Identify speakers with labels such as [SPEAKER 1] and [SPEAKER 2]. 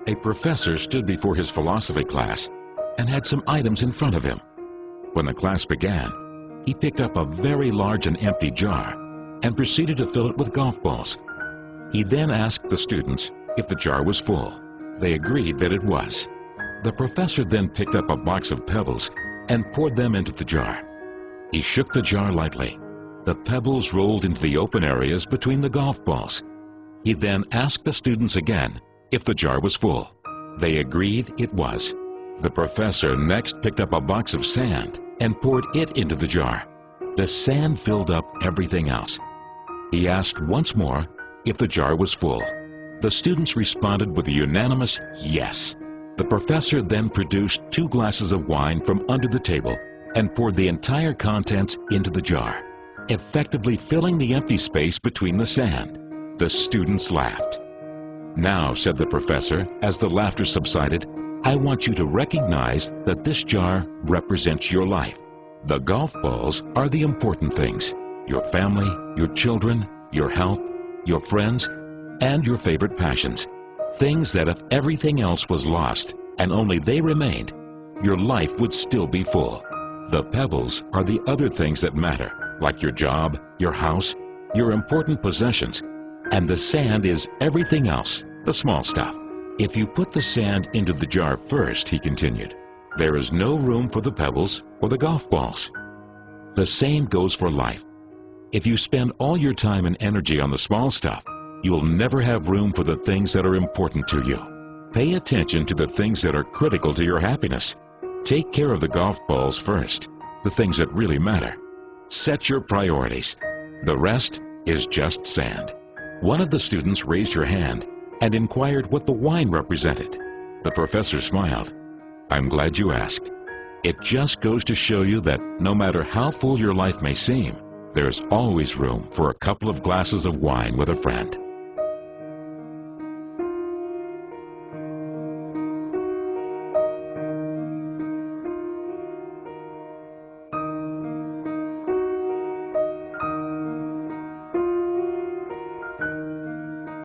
[SPEAKER 1] A professor stood before his philosophy class and had some items in front of him. When the class began, he picked up a very large and empty jar and proceeded to fill it with golf balls. He then asked the students if the jar was full. They agreed that it was. The professor then picked up a box of pebbles and poured them into the jar. He shook the jar lightly. The pebbles rolled into the open areas between the golf balls. He then asked the students again if the jar was full. They agreed it was. The professor next picked up a box of sand and poured it into the jar. The sand filled up everything else. He asked once more if the jar was full. The students responded with a unanimous yes. The professor then produced 2 glasses of wine from under the table and poured the entire contents into the jar, effectively filling the empty space between the sand. The students laughed. "Now," said the professor, as the laughter subsided, "I want you to recognize that this jar represents your life. The golf balls are the important things: your family, your children, your health, your friends, and your favorite passions. Things that if everything else was lost and only they remained, your life would still be full. The pebbles are the other things that matter, like your job, your house, your important possessions, and the sand is everything else, the small stuff. If you put the sand into the jar first," he continued, "there is no room for the pebbles or the golf balls. The same goes for life. If you spend all your time and energy on the small stuff, you will never have room for the things that are important to you. Pay attention to the things that are critical to your happiness. Take care of the golf balls first, the things that really matter. Set your priorities. The rest is just sand." One of the students raised her hand and inquired what the wine represented. The professor smiled. "I'm glad you asked. It just goes to show you that no matter how full your life may seem, there's always room for a couple of glasses of wine with a friend."